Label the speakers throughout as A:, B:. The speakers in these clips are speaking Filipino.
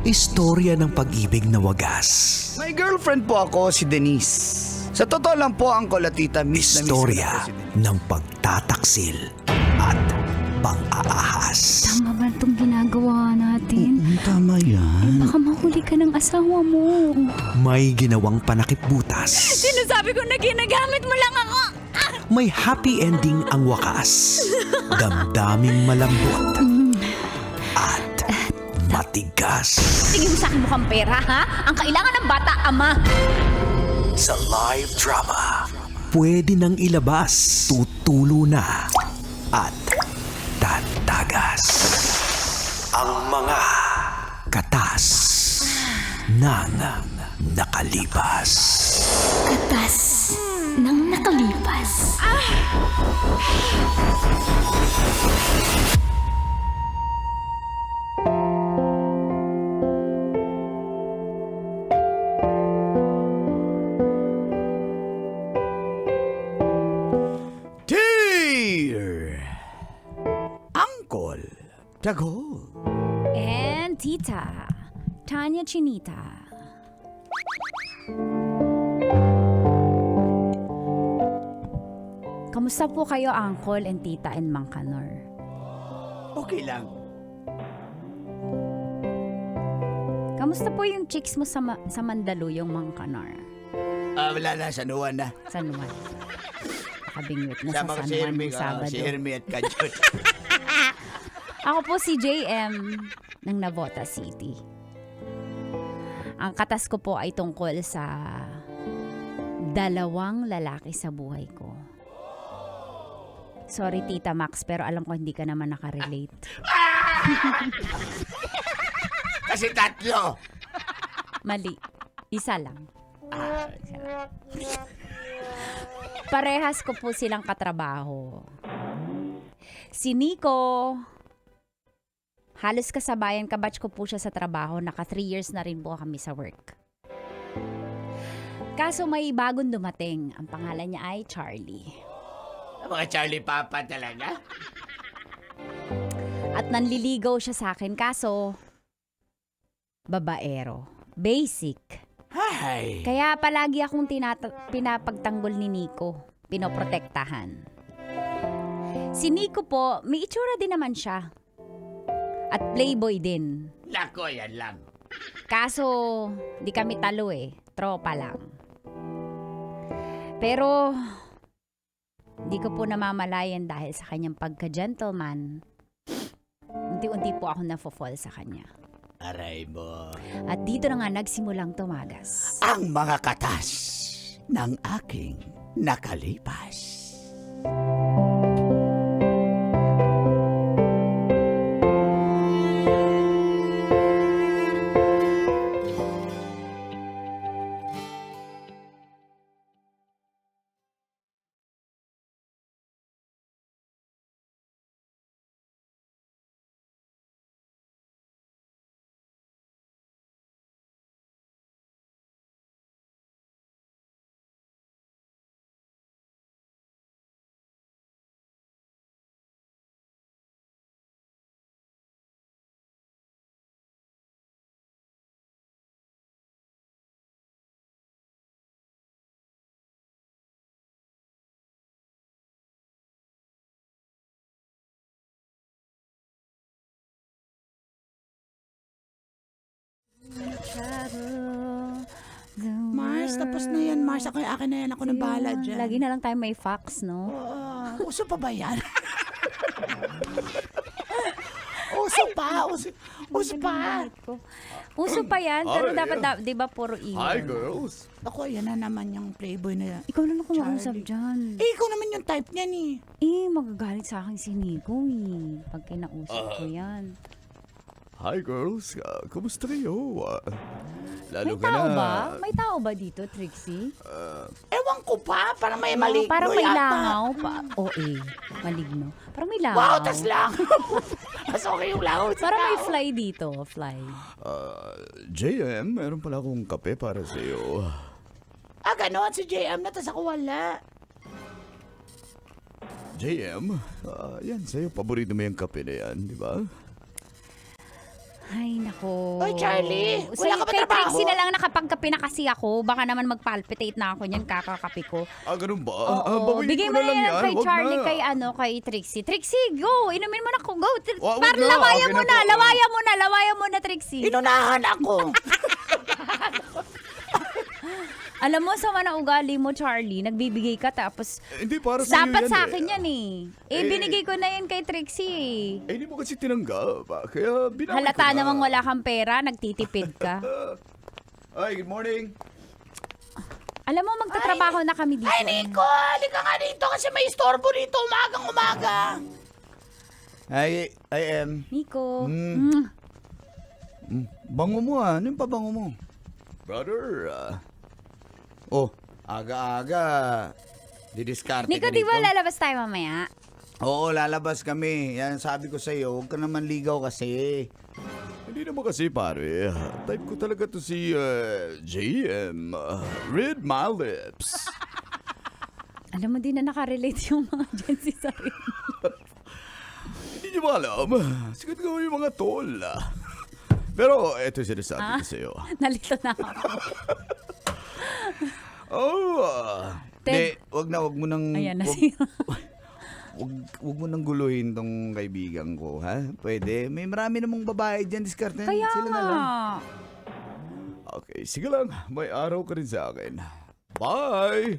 A: Istorya ng pag-ibig na wagas.
B: May girlfriend po ako, si Denise. Sa totoo lang po, Uncle at Tita, miss na miss ko na
A: Istorya
B: po si Denise.
A: ng pagtataksil at pang-aahas.
C: Tama ba itong ginagawa natin?
B: Tama yan.
C: Baka mahuli ka ng asawa mo.
A: May ginawang panakip butas.
C: Sinasabi ko na ginagamit mo lang ako.
A: May happy ending ang wakas. Damdaming malambot. At matigas.
C: Tingin mo sa akin mukhang pera, ha? Ang kailangan ng bata, ama.
A: Sa live drama, pwede nang ilabas, tutulo na, at tatagas. Ang mga katas ng nakalipas.
C: Katas ng nakalipas.
B: Dear Uncle Tagol.
C: And Tita, Tanya Chinita. Kamusta po kayo, Uncle and Tita and Mang Kanor?
B: Okay lang.
C: Kamusta po yung chicks mo sa Mandaluyong, Mang Kanor?
B: Wala na, San Juan na.
C: San Juan. Nakabingwit na sa
B: Sama ko
C: San
B: si
C: Juan
B: Hermie,
C: ng Sabado.
B: si Hermie at Kajut.
C: Ako po si JM ng Navota City. Ang katas ko po ay tungkol sa dalawang lalaki sa buhay ko. Sorry, Tita Max, pero alam ko hindi ka naman nakarelate.
B: Kasi tatlo.
C: Mali. Isa lang. Isa lang. Parehas ko po silang katrabaho. Si Nico, halos kasabayan, kabatch ko po siya sa trabaho. Naka 3 years na rin po kami sa work. Kaso may bagong dumating. Ang pangalan niya ay Charlie.
B: Mga Charlie Papa talaga.
C: At nanliligaw siya sa akin. Kaso, babaero. Basic.
B: Hi.
C: Kaya palagi akong pinapagtanggol ni Nico. Pinoprotektahan. Si Nico po, may itsura din naman siya. At playboy din.
B: Lako, yan lang.
C: Kaso, di kami talo eh. Tropa lang. Pero, di ko po namamalayan dahil sa kanyang pagka-gentleman. Unti-unti po ako nafo-fall sa kanya.
B: Aray mo.
C: At dito na nga nagsimulang tumagas.
B: Ang mga katas ng aking nakalipas.
D: Mars, tapos na yan, Mars. Ako, akin na yan. Ako nang bahala dyan.
C: Lagi na lang tayo may fax, no?
D: Uso pa ba yan? Uso pa. Uso pa.
C: Uso pa yan, pero dapat, di ba, puro email.
B: Hi, girls.
D: Ako, yan na naman yung playboy na yan.
C: Ikaw lang ako mausap
D: Charlie.
C: dyan.
D: Ikaw naman yung type niyan eh.
C: Magagalit sa akin si Nico eh. Pag kinausap ko yan.
E: Hi girls, kumusta kayo? Lalo
C: May
E: ka
C: tao
E: na.
C: ba? May tao ba dito, Trixie?
D: Ewan ko pa. Parang may maligno
C: Parang may
D: yata.
C: langaw pa. Maligno. Parang may langaw.
D: Wow, tas lang. Mas okay yung langaw.
C: Parang may fly dito. Fly.
E: JM, meron pala akong kape para sa iyo.
D: Ganon. Si JM na, tas ako wala.
E: JM, yan sa'yo. Paborito mo yung kape na yan, di ba?
C: Ay, nako.
D: Oy, Charlie, wala
C: Sa'yo,
D: ka ba
C: kay
D: trabaho?
C: Trixie na lang nakapagkape na kasi ako. Baka naman magpalpitate na ako niyan kakakape ko.
E: Ganun ba?
C: Oo,
E: Bawiin
C: bigay
E: ko
C: mo
E: na
C: na
E: lang
C: yan kay
E: Wag
C: Charlie,
E: na.
C: kay Trixie. Trixie, go! Inumin mo na ko, go!
E: Wag
C: Para
E: na,
C: lawayan
E: okay
C: mo
E: na
C: na,
E: to.
C: lawayan mo na, Trixie.
D: Inunahan ako.
C: Alam mo, sama na ugali mo, Charlie. Nagbibigay ka tapos
E: Hindi, para sa
C: dapat
E: iyo yan
C: sa akin yan eh. Binigay ko na yan kay Trixie
E: Hindi mo kasi tinanggap. Kaya binawi ko
C: Halata
E: na.
C: namang wala kang pera, nagtitipid ka.
E: Ay, good morning.
C: Alam mo, magtatrabaho na kami dito.
D: Ay, Nico, halika nga dito kasi may istorbo dito umagang-umaga.
B: I am.
C: Nico.
B: Mm. Bango mo Ano yung pabango mo?
E: Brother,
B: Aga-aga. Didiskarte
C: Nico,
B: ka
C: di
B: dito.
C: ba lalabas tayo mamaya?
B: Oo, lalabas kami. Yan, sabi ko sa'yo, huwag ka naman ligaw kasi.
E: hindi naman kasi pare. Type ko talaga to si JM. Read my lips.
C: Alam mo, di na nakarelate yung mga Gen Z sa rin.
E: Hindi niyo ba alam? Sikat ko yung mga tol. Pero eto yung sinasabi ko sa'yo.
C: Nalito na ako.
B: Hindi, wag mo nang...
C: Ayan,
B: wag,
C: nasira.
B: wag mo nang guluhin tong kaibigan ko, ha? Pwede. May marami namang babae dyan, diskarte.
C: Kaya
B: Sila na
C: nga.
B: lang.
E: Okay, sige lang. May araw ka rin sa akin. Bye!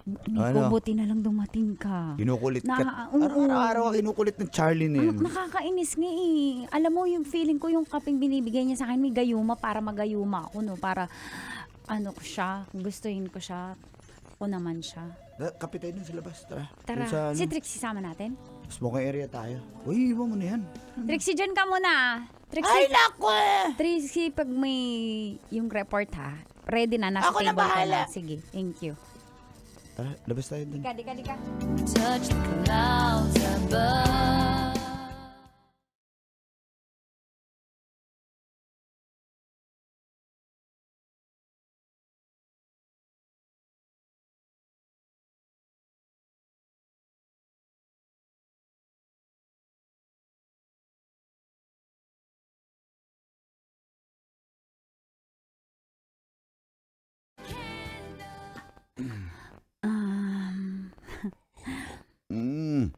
C: Nico,
B: Ano?
C: buti na lang dumating ka.
B: Kinukulit ka.
C: Oo.
B: Araw-araw ka kinukulit ng Charlie na yun.
C: Nakakainis nga eh. Alam mo, yung feeling ko, yung kaping binibigay niya sa akin, may gayuma para magayuma ako, no? Para, ko siya, gustuhin ko siya. Ako naman siya.
B: Kapit tayo dun sa labas. Tara.
C: Tara,
B: Dun sa,
C: si Trixie sama natin.
B: smoking area tayo. Uy, iwan mo na yan.
C: Trixie, dyan ka muna.
D: Ay,
C: Trixie,
D: naku eh.
C: Trixie, pag may yung report ha, ready na, nasa
D: Ako na
C: table ka
D: bahala.
C: na. Sige, thank you.
B: Tara, labas tayo dun.
C: Dika.
F: Touch the clouds above.
B: Mm.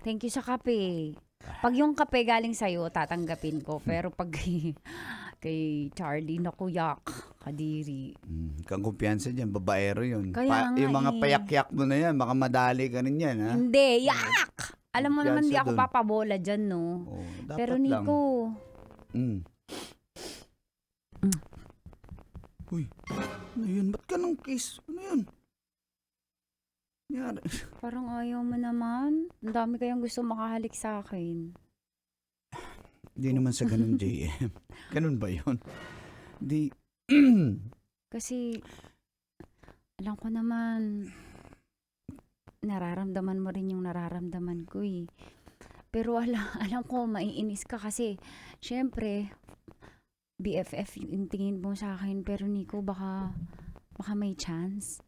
C: Thank you sa kape. Pag yung kape galing sa'yo, tatanggapin ko. Pero pag kay Charlie, naku, yak, kadiri.
B: Kang kumpiyansa dyan, babaero yun.
C: Kaya nga
B: yung mga
C: eh.
B: payak-yak mo na yan, baka madali ka rin yan, ha?
C: Hindi, yak! Alam mo naman,
B: Kumpiyansa
C: di ako
B: dun.
C: papabola dyan, no?
B: Oh, dapat
C: Pero
B: lang.
C: Nico,
B: Mm. Uy, ano yun? Ba't ka ng kiss? Ano yun? Nangyari.
C: parang ayaw mo naman. Ang dami kayang gusto makahalik sa akin.
B: Hindi naman sa ganun, JM. Ganun ba yun? Di...
C: Kasi, alam ko naman, nararamdaman mo rin yung nararamdaman ko eh. Pero alam ko, maiinis ka kasi, syempre, BFF yung tingin mo sa akin. Pero Nico, baka may chance.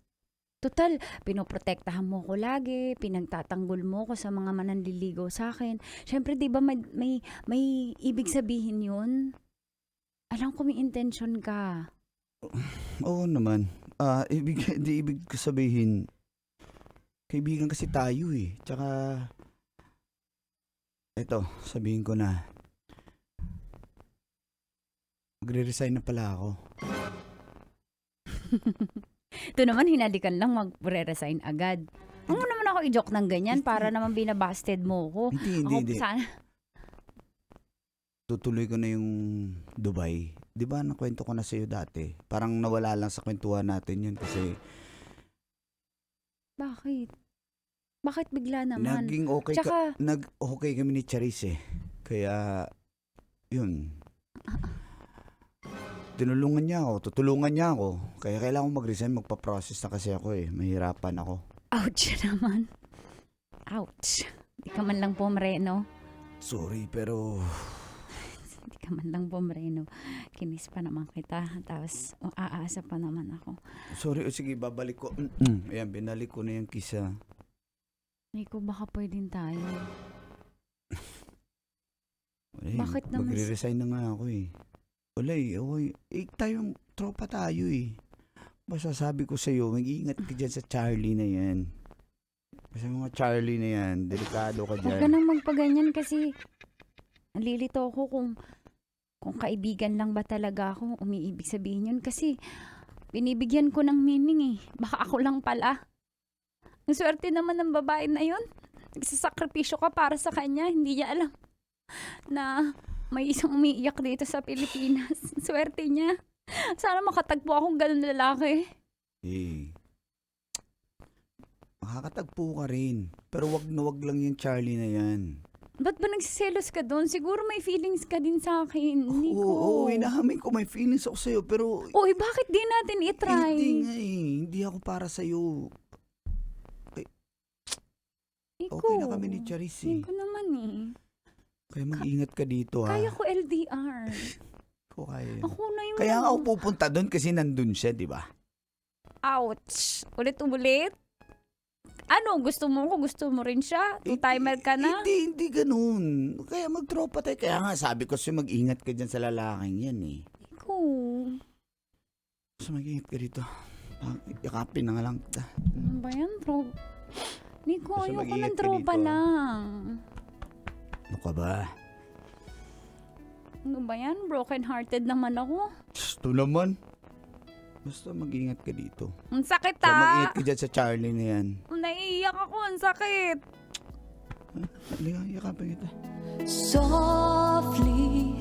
C: Total, pinoprotektahan mo ko lagi, pinagtatanggol mo ko sa mga mananliligaw sa akin. Syempre, di ba may ibig sabihin yun? Alam ko may intention ka.
B: Oo naman. Di ibig ko sabihin, kaibigan kasi tayo eh. Tsaka, eto, sabihin ko na, magre-resign na pala ako.
C: Ito naman, hinalikan lang, magre-resign agad. Huwag mo naman ako i-joke ng ganyan para naman binabasted mo ko.
B: Hindi.
C: Sana,
B: Tutuloy ko na yung Dubai. Di ba nakwento ko na sa'yo dati? Parang nawala lang sa kwentuhan natin yun kasi
C: bakit? Bakit bigla naman?
B: naging okay
C: Tsaka-
B: nag-okay kami ni Charisse eh. Kaya, yun. Tinulungan niya ako, tutulungan niya ako. Kaya kailangan ko mag-resign, magpa-process na kasi ako eh. Mahirapan ako.
C: Ouch naman. Ouch. Di ka man lang pumreno.
B: Sorry, pero
C: Di ka man lang pumreno. Kinis pa naman kita. Tapos, aasa pa naman ako.
B: sorry. O sige, babalik ko. Ayan, binalik ko na yung kisa.
C: Nico, baka pwedeng tayo. Bakit naman?
B: Magre-resign na nga ako eh. Wala eh. Okay. Tayong tropa tayo eh. Basta sabi ko sa'yo, mag-iingat ka dyan sa Charlie na yan. Basta mga Charlie na yan, delikado ka
C: Huwag ka
B: dyan.
C: nang magpaganyan kasi nalilito ako kung kaibigan lang ba talaga ako, umiibig sabihin yun. Kasi binibigyan ko ng meaning eh. Baka ako lang pala. Ang swerte naman ng babae na yun. Nagsasakripisyo ka para sa kanya. Hindi niya alam na may isang umiiyak dito sa Pilipinas. Swerte niya. Sana makatagpo akong ganun lalaki.
B: Eh, makakatagpo ka rin. Pero wag na wag lang yung Charlie na yan.
C: Ba't ba nagsiselos ka doon? Siguro may feelings ka din sa akin, Nico.
B: Oo, inahamin ko may feelings ako sa'yo. Pero
C: Uy, bakit di natin itry?
B: hindi nga eh. Hindi ako para sa'yo.
C: Nico.
B: Okay na kami ni Charis eh.
C: Nico naman eh.
B: Kaya mag-ingat ka dito ha.
C: Kaya ko LDR.
B: Ko kaya.
C: Ako na yung...
B: Kaya nga ako pupunta doon kasi nandun siya, di ba?
C: Ouch. Ulit-ulit? Ano, gusto mo ko? Gusto mo rin siya? Two-timer ka na?
B: Hindi ganun. Kaya magtropa tayo. Kaya nga sabi ko sa'yo mag-ingat ka dyan sa lalaking yan eh.
C: Nico.
B: So mag-ingat ka dito. Yakapin na nga lang kita.
C: Ano ba yan, bro? Nico,
B: Basta
C: ayoko
B: mag-ingat
C: ng
B: ka
C: tropa
B: dito.
C: lang.
B: Ano ka ba?
C: Ano ba yan? Broken-hearted naman ako.
B: Ito naman. Basta mag-ingat ka dito.
C: Ang sakit
B: Kaya
C: ah.
B: mag-ingat ka dyan sa Charlie na yan.
C: Naiiyak ako. Ang sakit.
B: Halika, yakapin kita.
F: Softly.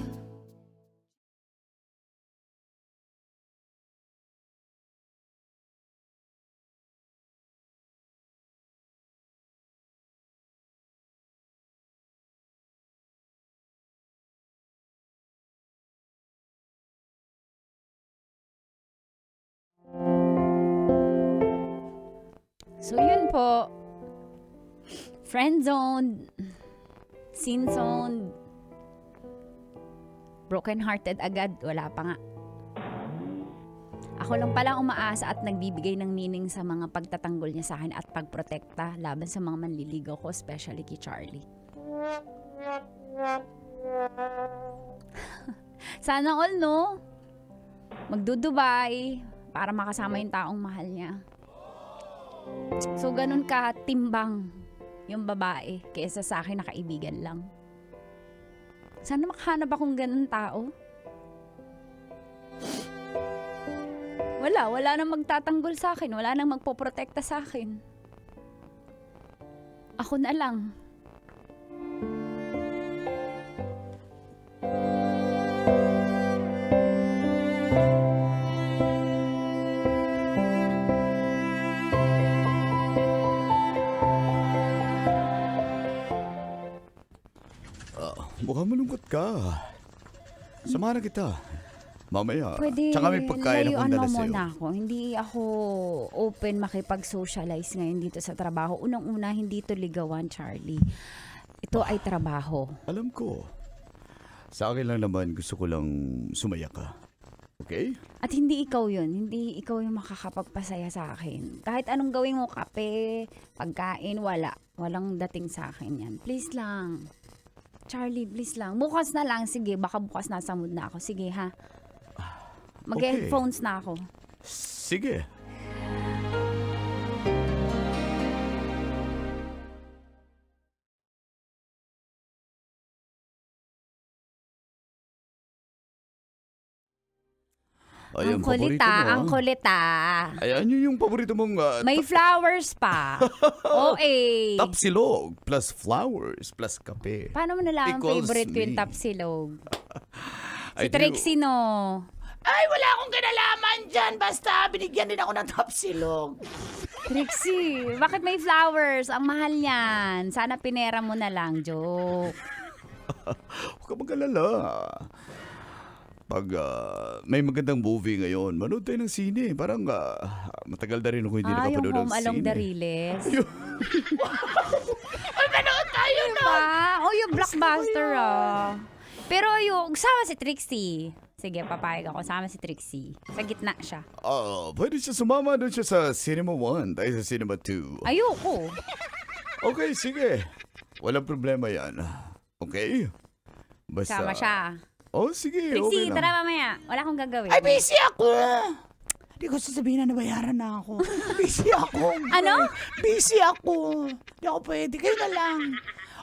C: So yun po. Friend zone. Scene zone. Broken hearted agad. Wala pa nga. Ako lang pala umaasa at nagbibigay ng meaning sa mga pagtatanggol niya sa akin at pagprotekta laban sa mga manliligaw ko, especially kay Charlie. Sana all, no? Magdudubay para makasama yung taong mahal niya. So, ganun ka timbang yung babae kaysa sa akin na kaibigan lang. Sana makahanap akong ganun tao. Wala nang magtatanggol sa akin. Wala nang magpoprotekta sa akin. Ako na lang.
E: Mukhang malungkot ka. Samahan na kita. Mamaya.
C: Pwede
E: Tsaka may pagkain akong
C: layuan
E: dala
C: mo
E: sa'yo.
C: muna ako. Hindi ako open makipag-socialize ngayon dito sa trabaho. Unang-una, hindi to ligawan, Charlie. Ito ay trabaho.
E: Alam ko. Sa akin lang naman, gusto ko lang sumaya ka. Okay?
C: At hindi ikaw yun. Hindi ikaw yung makakapagpasaya sa akin. Kahit anong gawin mo, kape, pagkain, wala. Walang dating sa akin yan. Please lang. Charlie, please lang. Bukas na lang. Sige, baka bukas nasa mood na ako. Sige, ha? Mag-headphones na ako.
E: Sige. Ay,
C: Ang
E: paborito
C: kulita,
E: mo,
C: ang
E: ah.
C: kulita.
E: Ayan yun yung paborito mong
C: May flowers pa. OA.
E: tapsilog plus flowers plus kape.
C: Paano mo nalaman
E: Equals
C: favorite ko yung
E: me.
C: tapsilog? Si
E: I do.
C: Trixie, no?
D: Ay, wala akong kinalaman dyan. Basta binigyan din ako ng tapsilog.
C: Trixie, bakit may flowers? Ang mahal niyan. Sana pinera mo na lang, joke.
E: Huwag ka mag-alala. Pag may magandang movie ngayon, manood tayo ng sine. Parang matagal na rin ako hindi
C: Yung
E: nakapanood ng
C: Home
E: sine.
C: Along the Riles.
D: Ay, manood tayo na.
C: Oh, yung blockbuster, ah. Pero yung, sama si Trixie. Sige, papayag ako. Sama si Trixie. Sa gitna siya.
E: Pwede siya sumama doon siya sa Cinema 1 tayo sa Cinema 2.
C: Ayoko.
E: Okay, sige. Walang problema yan. Okay? Basta...
C: Sama siya.
E: Oh, sige.
C: Trixie,
E: okay lang.
C: tara mamaya. Wala akong gagawin.
D: Ay, busy ako.
B: Hindi ko sasabihin na nabayaran na ako. Busy ako.
C: Ano?
D: Busy ako. Hindi ako pwede. Kayo na lang.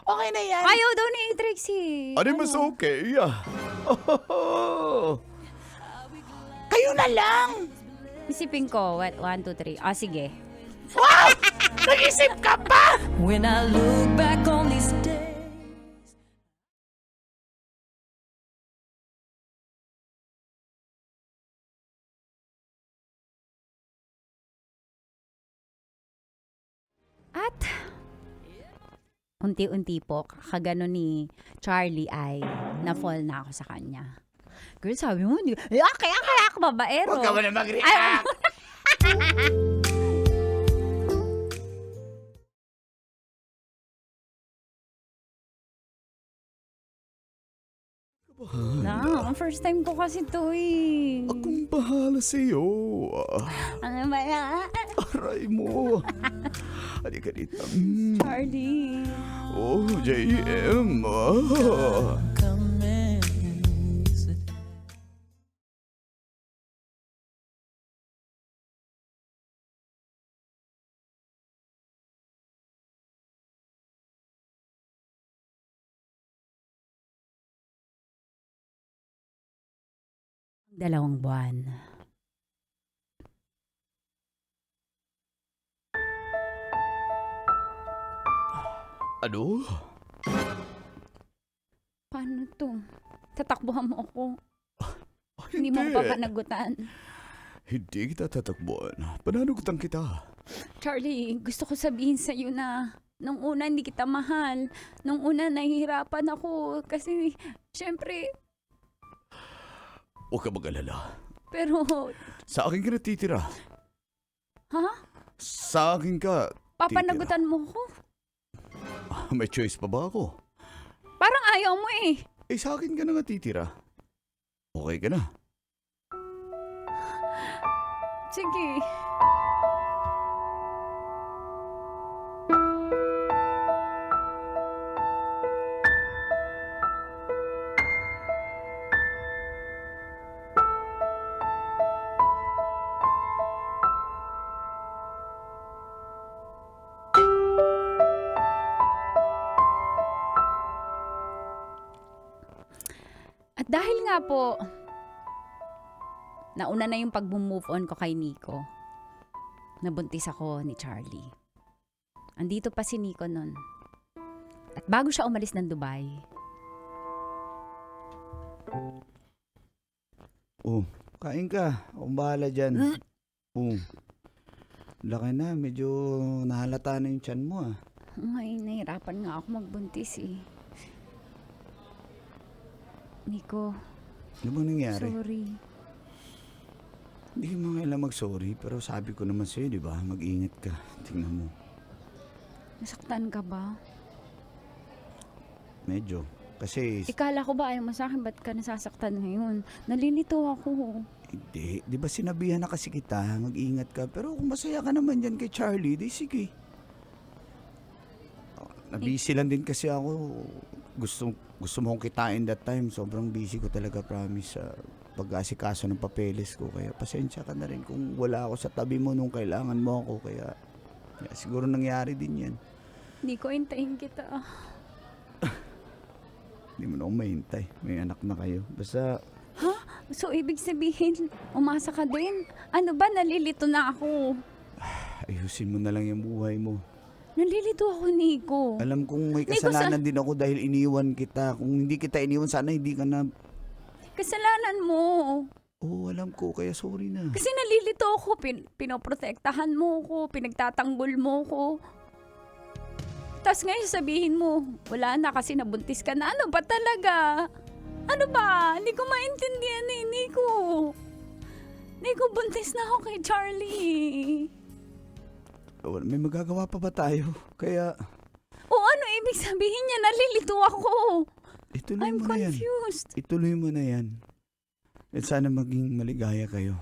D: Okay na yan.
C: Ayaw daw ni Trixie.
E: Ano mas okay? Yeah.
D: Kayo na lang.
C: Isipin ko. 1, 2, 3. Ah, sige.
D: Wow! Nag-isip ka pa!
F: When I look back on these days.
C: At unti-unti po, kagano ni Charlie ay na-fall na ako sa kanya. Girl, sabi mo, hindi. Kaya ako babaero.
D: Huwag ka mo na mag-react.
C: Na, first time ko kasi to eh.
E: Akong bahala sa'yo.
C: Ano ba yan?
E: Aray mo. Halika dito.
C: Charlie.
E: Oh, JM. Ah.
C: Dalawang buwan.
E: Ano?
C: Paano to? Tatakbuhan mo ako. Hindi
E: Hindi.
C: mo ako papanagutan.
E: Hindi kita tatakbuhan. Pananugutan kita.
C: Charlie, gusto ko sabihin sa'yo na nung una hindi kita mahal. Nung una nahihirapan ako kasi syempre,
E: Huwag ka mag-alala.
C: pero
E: Sa akin ka natitira.
C: ha?
E: Sa akin ka.
C: Papanagutan mo ko?
E: May choice pa ba ako?
C: Parang ayaw mo eh.
E: Eh, sa akin ka na natitira. Okay ka na.
C: Sige. At dahil nga po, nauna na yung pag-move on ko kay Nico. Nabuntis ako ni Charlie. Andito pa si Nico nun. At bago siya umalis ng Dubai,
B: Oh, kain ka. Akong bahala dyan. Oh. Laki na. Medyo nahalata na yung tiyan mo ah.
C: ay, nahirapan nga ako magbuntis eh. Nico,
B: Ano bang nangyari?
C: sorry.
B: Hindi mo kailangan mag-sorry. Pero sabi ko naman sa'yo, di ba? Mag-ingat ka. Tingnan mo.
C: Nasaktan ka ba?
B: Medyo. Kasi,
C: Ikala ko ba ayaw mo sa akin, ba't ka nasasaktan ngayon? Nalilito ako.
B: hindi. Di ba sinabihan na kasi kita, mag-ingat ka. Pero kung masaya ka naman dyan kay Charlie, di sige. Nabisi lang din kasi ako. Gusto mo akong kitain that time. Sobrang busy ko talaga, promise. Sa pag-asikaso ng papeles ko. Kaya pasensya ka na rin kung wala ako sa tabi mo nung kailangan mo ako. Kaya siguro nangyari din yan.
C: Hindi ko hintayin kita.
B: Hindi mo na akong mahintay. May anak na kayo. Basta,
C: So, ibig sabihin, umasa ka din? Ano ba, nalilito na ako.
B: ayusin mo na lang yung buhay mo.
C: Nalilito ako, Nico.
B: Alam kong may
C: Nico,
B: kasalanan din ako dahil iniwan kita. Kung hindi kita iniwan, sana hindi ka na...
C: Kasalanan mo.
B: Oo, alam ko. Kaya sorry na.
C: Kasi nalilito ako. Pinoprotektahan mo ko. Pinagtatanggol mo ko. Tapos ngayon sabihin mo, wala na kasi nabuntis ka na. Ano ba talaga? Ano ba? Hindi ko maintindihan eh, Nico. Nico, buntis na ako kay Charlie.
B: May magagawa pa ba tayo? Kaya,
C: O ano ibig sabihin niya? Nalilito ako.
B: ituloy
C: I'm
B: mo na yan.
C: confused.
B: Ituloy mo na yan. At sana maging maligaya kayo.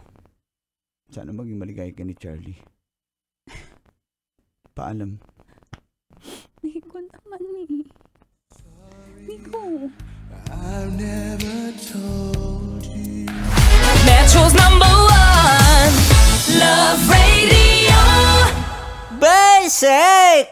B: Sana maging maligaya ka ni Charlie. Paalam.
C: Nico naman eh. Nico.
F: Metro's #1 Love Radio.
G: Basic!